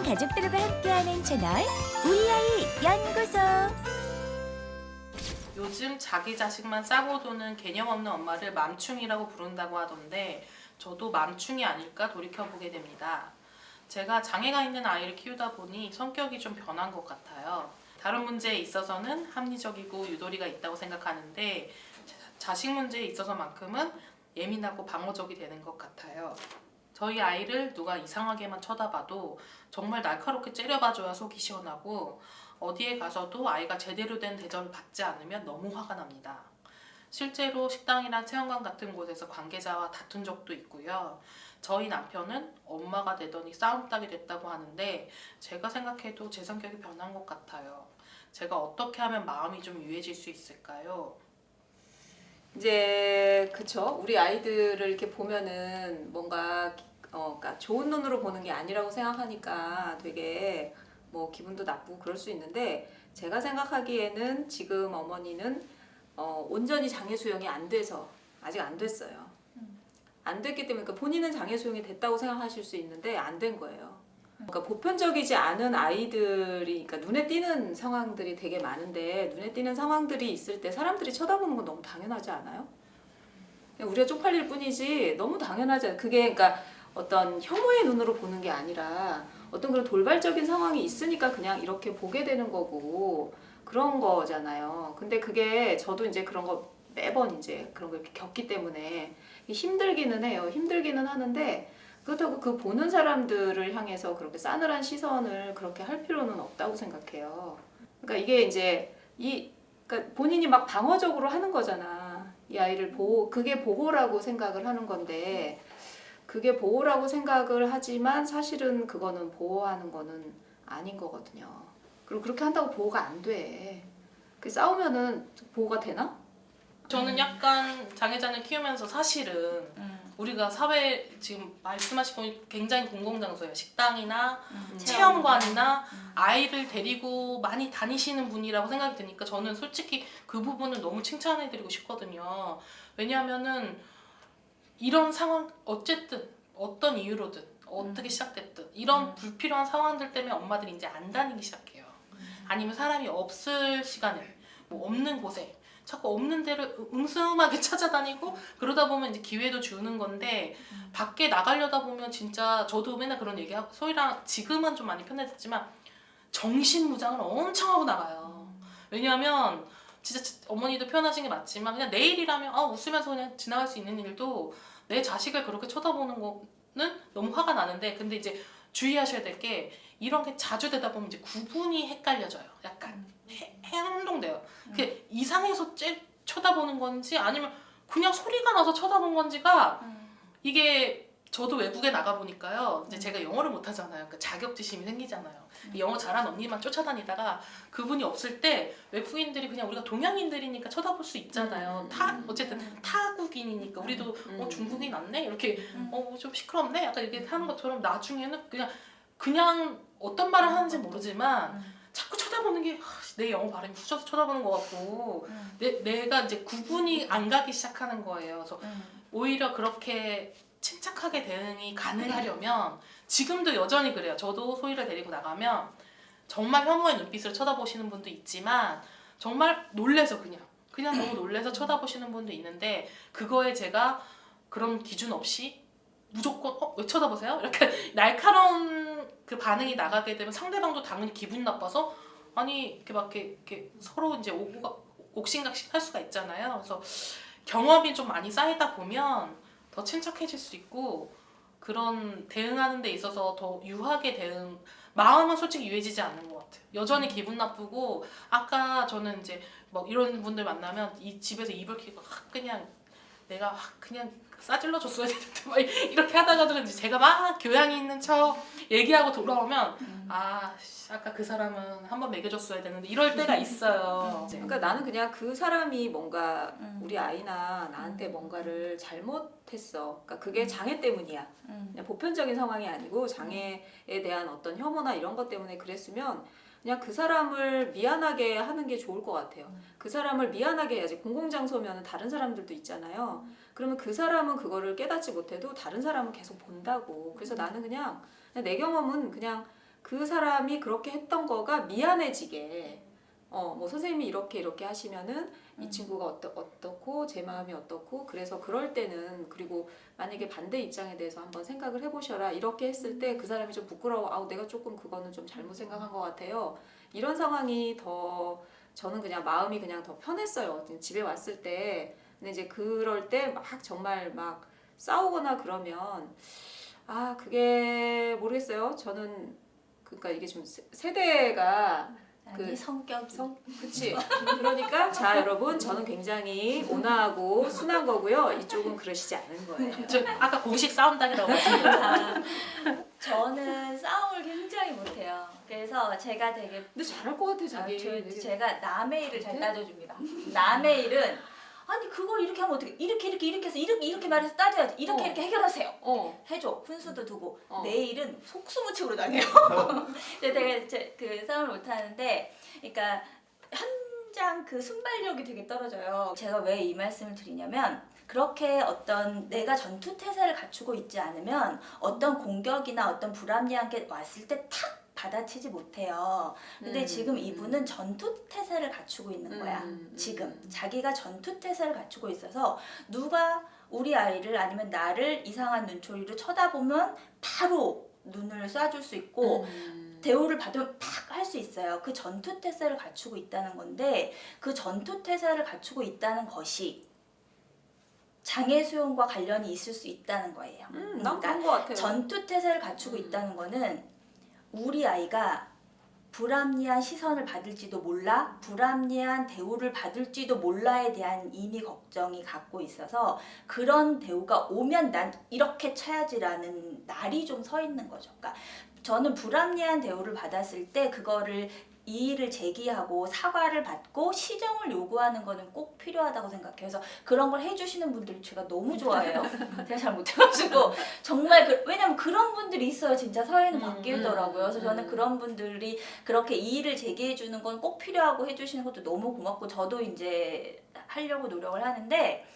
가족들과 함께하는 채널 우리 아이 연구소. 요즘 자기 자식만 싸고 도는 개념 없는 엄마를 맘충이라고 부른다고 하던데 저도 맘충이 아닐까 돌이켜보게 됩니다. 제가 장애가 있는 아이를 키우다 보니 성격이 좀 변한 것 같아요. 다른 문제에 있어서는 합리적이고 유도리가 있다고 생각하는데 자식 문제에 있어서만큼은 예민하고 방어적이 되는 것 같아요. 저희 아이를 누가 이상하게만 쳐다봐도 정말 날카롭게 째려봐줘야 속이 시원하고 어디에 가서도 아이가 제대로 된 대접을 받지 않으면 너무 화가 납니다. 실제로 식당이나 체험관 같은 곳에서 관계자와 다툰 적도 있고요. 저희 남편은 엄마가 되더니 싸움닭이 됐다고 하는데 제가 생각해도 제 성격이 변한 것 같아요. 제가 어떻게 하면 마음이 좀 유해질 수 있을까요? 이제 그쵸. 우리 아이들을 이렇게 보면은 뭔가 그러니까 좋은 눈으로 보는 게 아니라고 생각하니까 되게 뭐 기분도 나쁘고 그럴 수 있는데 제가 생각하기에는 지금 어머니는 온전히 장애 수용이 안 돼서 아직 안 됐어요. 안 됐기 때문에 그러니까 본인은 장애 수용이 됐다고 생각하실 수 있는데 안 된 거예요. 그러니까 보편적이지 않은 아이들이 그러니까 눈에 띄는 상황들이 되게 많은데 눈에 띄는 상황들이 있을 때 사람들이 쳐다보는 건 너무 당연하지 않아요? 그냥 우리가 쪽팔릴 뿐이지 너무 당연하지 않아요. 그게 그러니까 어떤 혐오의 눈으로 보는 게 아니라 어떤 그런 돌발적인 상황이 있으니까 그냥 이렇게 보게 되는 거고 그런 거잖아요. 근데 그게 저도 이제 그런 거 매번 이제 그런 거 이렇게 겪기 때문에 힘들기는 해요. 힘들기는 하는데 그렇다고 그 보는 사람들을 향해서 그렇게 싸늘한 시선을 그렇게 할 필요는 없다고 생각해요. 그러니까 이게 이제 그러니까 본인이 막 방어적으로 하는 거잖아. 이 아이를 그게 보호라고 생각을 하는 건데 그게 보호라고 생각을 하지만 사실은 그거는 보호하는 거는 아닌 거거든요. 그리고 그렇게 한다고 보호가 안 돼. 그 싸우면은 보호가 되나? 저는 약간 장애자를 키우면서 사실은 우리가 사회 지금 말씀하신 건 굉장히 공공장소예요. 식당이나 체험관이나 아이를 데리고 많이 다니시는 분이라고 생각이 드니까 저는 솔직히 그 부분을 너무 칭찬해드리고 싶거든요. 왜냐하면은 이런 상황 어쨌든 어떤 이유로든 어떻게 시작됐든 이런 불필요한 상황들 때문에 엄마들이 이제 안 다니기 시작해요. 아니면 사람이 없을 시간에 뭐 없는 곳에 자꾸 없는 데를 음슴하게 찾아다니고 그러다 보면 이제 기회도 주는 건데 밖에 나가려다 보면 진짜 저도 맨날 그런 얘기하고 소희랑 지금은 좀 많이 편해졌지만 정신무장을 엄청 하고 나가요. 왜냐하면 진짜 어머니도 표현하신 게 맞지만 그냥 내일이라면 웃으면서 그냥 지나갈 수 있는 일도 내 자식을 그렇게 쳐다보는 거는 너무 화가 나는데 근데 이제 주의하셔야 될 게 이런 게 자주 되다 보면 이제 구분이 헷갈려져요. 약간 행동돼요. 그게 이상해서 쳐다보는 건지 아니면 그냥 소리가 나서 쳐다본 건지가 이게 저도 외국에 나가 보니까요. 이제 제가 영어를 못 하잖아요. 그러니까 자격지심이 생기잖아요. 영어 잘하는 언니만 쫓아다니다가 그분이 없을 때 외국인들이 그냥 우리가 동양인들이니까 쳐다볼 수 있잖아요. 어쨌든 타국인이니까 우리도 중국인 왔네 이렇게 좀 시끄럽네 약간 이렇게 하는 것처럼 나중에는 그냥 어떤 말을 하는지 모르지만 자꾸 쳐다보는 게 내 영어 발음이 후져서 쳐다보는 것 같고 내가 이제 구분이 안 가기 시작하는 거예요. 그래서 오히려 그렇게 침착하게 대응이 가능하려면 지금도 여전히 그래요. 저도 소희를 데리고 나가면 정말 혐오의 눈빛으로 쳐다보시는 분도 있지만 정말 놀래서 그냥 너무 놀래서 쳐다보시는 분도 있는데 그거에 제가 그런 기준 없이 무조건 왜 쳐다보세요? 이렇게 날카로운 그 반응이 나가게 되면 상대방도 당연히 기분 나빠서 아니 이렇게 막 이렇게 서로 이제 옥신각신 할 수가 있잖아요. 그래서 경험이 좀 많이 쌓이다 보면 더 침착해질 수 있고 그런 대응하는 데 있어서 더 유하게 마음은 솔직히 유해지지 않는 것 같아요. 여전히 기분 나쁘고 아까 저는 이제 뭐 이런 분들 만나면 이 집에서 이불 켜고 그냥 내가 그냥 싸질러 줬어야 되는데 막 이렇게 하다가도 이제 제가 막 교양이 있는 척 얘기하고 돌아오면 아까 그 사람은 한번 먹여줬어야 되는데 이럴 때가 있어요. 그러니까 나는 그냥 그 사람이 뭔가 우리 아이나 나한테 뭔가를 잘못했어. 그러니까 그게 장애 때문이야. 그냥 보편적인 상황이 아니고 장애에 대한 어떤 혐오나 이런 것 때문에 그랬으면 그냥 그 사람을 미안하게 하는 게 좋을 것 같아요. 그 사람을 미안하게 해야지. 공공장소면 다른 사람들도 있잖아요. 그러면 그 사람은 그거를 깨닫지 못해도 다른 사람은 계속 본다고. 그래서 나는 그냥 내 경험은 그냥 그 사람이 그렇게 했던 거가 미안해지게 뭐 선생님이 이렇게 하시면은 이 친구가 어떻고 제 마음이 어떻고 그래서 그럴 때는 그리고 만약에 반대 입장에 대해서 한번 생각을 해보셔라 이렇게 했을 때 그 사람이 좀 부끄러워 아우 내가 조금 그거는 좀 잘못 생각한 것 같아요 이런 상황이 더 저는 그냥 마음이 그냥 더 편했어요 집에 왔을 때 근데 이제 그럴 때 막 정말 막 싸우거나 그러면 아 그게 모르겠어요 저는 그러니까 이게 좀 세대가 아니 성격이 그치 그러니까 자 여러분 저는 굉장히 온화하고 순한 거고요 이쪽은 그러시지 않은 거예요 저 아까 공식 싸움당이라고 말씀드렸죠. 아, 저는 싸움을 굉장히 못해요. 그래서 제가 되게 근데 잘할 것 같아 자기 제가 남의 일을 잘 네? 따져줍니다. 남의 일은 아니 그걸 이렇게 하면 어떻게 이렇게 해서 이렇게 말해서 따져야지 이렇게 해결하세요. 해줘 훈수도 두고 내 일은 속수무책으로 다녀요. 근데 되게 그 싸움을 못하는데 그러니까 현장 그 순발력이 되게 떨어져요. 제가 왜 이 말씀을 드리냐면 그렇게 어떤 내가 전투 태세를 갖추고 있지 않으면 어떤 공격이나 어떤 불합리한 게 왔을 때 탁 받아치지 못해요. 근데 지금 이분은 전투 태세를 갖추고 있는 거야. 지금 자기가 전투 태세를 갖추고 있어서 누가 우리 아이를 아니면 나를 이상한 눈초리로 쳐다보면 바로 눈을 쏴줄 수 있고 대우를 받으면 팍 할 수 있어요. 그 전투 태세를 갖추고 있다는 건데 그 전투 태세를 갖추고 있다는 것이 장애 수용과 관련이 있을 수 있다는 거예요. 난 그런 것 같아요. 전투 태세를 갖추고 있다는 거는 우리 아이가 불합리한 시선을 받을지도 몰라 불합리한 대우를 받을지도 몰라에 대한 이미 걱정이 갖고 있어서 그런 대우가 오면 난 이렇게 쳐야지라는 날이 좀 서 있는 거죠. 그러니까 저는 불합리한 대우를 받았을 때 그거를 이의를 제기하고 사과를 받고 시정을 요구하는 거는 꼭 필요하다고 생각해요. 그래서 그런 걸 해주시는 분들 제가 너무 좋아해요. 제가 잘 못해가지고 정말 왜냐면 그런 분들이 있어요. 진짜 사회는 바뀌더라고요. 그래서 저는 그런 분들이 그렇게 이의를 제기해 주는 건 꼭 필요하고 해주시는 것도 너무 고맙고 저도 이제 하려고 노력을 하는데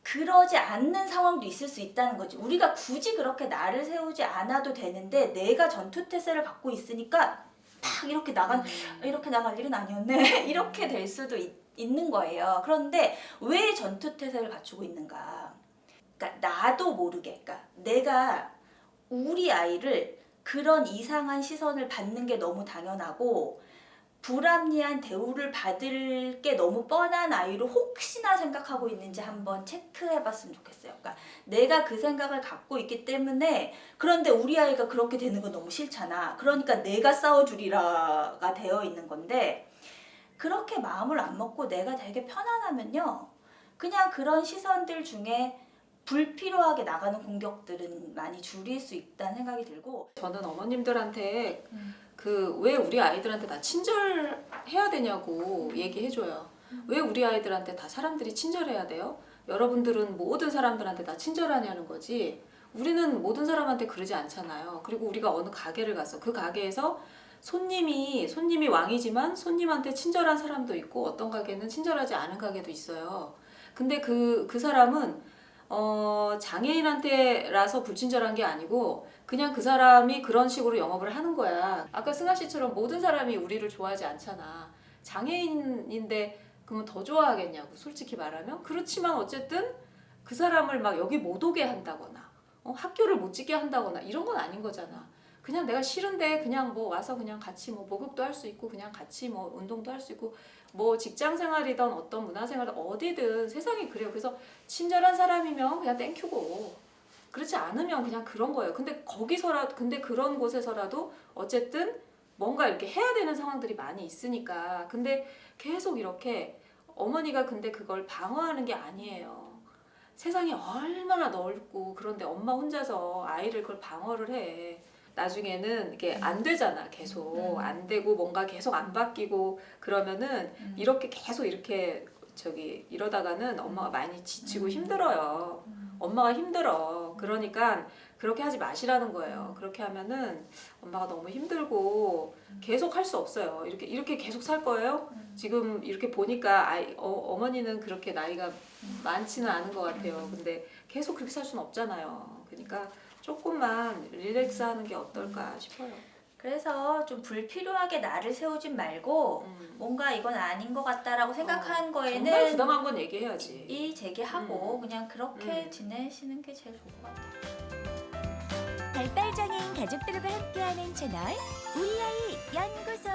그러지 않는 상황도 있을 수 있다는 거지. 우리가 굳이 그렇게 나를 세우지 않아도 되는데 내가 전투태세를 갖고 있으니까 팍 이렇게 나갈 일은 아니었네. 이렇게 될 수도 있는 거예요. 그런데 왜 전투태세를 갖추고 있는가? 그러니까 나도 모르게, 그러니까 내가 우리 아이를 그런 이상한 시선을 받는 게 너무 당연하고 불합리한 대우를 받을 게 너무 뻔한 아이로 혹시나 생각하고 있는지 한번 체크해봤으면 좋겠어요. 그러니까 내가 그 생각을 갖고 있기 때문에 그런데 우리 아이가 그렇게 되는 건 너무 싫잖아. 그러니까 내가 싸워주리라가 되어 있는 건데 그렇게 마음을 안 먹고 내가 되게 편안하면요. 그냥 그런 시선들 중에 불필요하게 나가는 공격들은 많이 줄일 수 있다는 생각이 들고 저는 어머님들한테 그 왜 우리 아이들한테 다 친절해야 되냐고 얘기해줘요. 왜 우리 아이들한테 다 사람들이 친절해야 돼요? 여러분들은 모든 사람들한테 다 친절하냐는 거지 우리는 모든 사람한테 그러지 않잖아요. 그리고 우리가 어느 가게를 가서 그 가게에서 손님이 왕이지만 손님한테 친절한 사람도 있고 어떤 가게는 친절하지 않은 가게도 있어요. 근데 그 사람은 장애인한테라서 불친절한 게 아니고 그냥 그 사람이 그런 식으로 영업을 하는 거야. 아까 승아 씨처럼 모든 사람이 우리를 좋아하지 않잖아. 장애인인데 그러면 더 좋아하겠냐고 솔직히 말하면. 그렇지만 어쨌든 그 사람을 막 여기 못 오게 한다거나 학교를 못 찍게 한다거나 이런 건 아닌 거잖아. 그냥 내가 싫은데 그냥 뭐 와서 그냥 같이 뭐 목욕도 할 수 있고 그냥 같이 뭐 운동도 할 수 있고 뭐 직장 생활이든 어떤 문화 생활이든 어디든 세상이 그래요. 그래서 친절한 사람이면 그냥 땡큐고 그렇지 않으면 그냥 그런 거예요. 근데 그런 곳에서라도 어쨌든 뭔가 이렇게 해야 되는 상황들이 많이 있으니까. 근데 계속 이렇게 어머니가 근데 그걸 방어하는 게 아니에요. 세상이 얼마나 넓고 그런데 엄마 혼자서 아이를 그걸 방어를 해. 나중에는 이게 안 되잖아. 계속 안 되고 뭔가 계속 안 바뀌고 그러면은 이렇게 계속 이렇게 이러다가는 엄마가 많이 지치고 힘들어요. 엄마가 힘들어. 그러니까 그렇게 하지 마시라는 거예요. 그렇게 하면은 엄마가 너무 힘들고 계속 할 수 없어요. 이렇게 계속 살 거예요? 지금 이렇게 보니까 어머니는 그렇게 나이가 많지는 않은 것 같아요. 근데 계속 그렇게 살 수는 없잖아요. 그러니까 조금만 릴렉스 하는 게 어떨까 싶어요. 그래서 좀 불필요하게 나를 세우진 말고 뭔가 이건 아닌 것 같다라고 생각한 정말 거에는 부당한 건 얘기해야지. 이 제기하고 그냥 그렇게 지내시는 게 제일 좋을 것 같아요. 발달장애인 가족들과 함께하는 채널 우리 아이 연구소.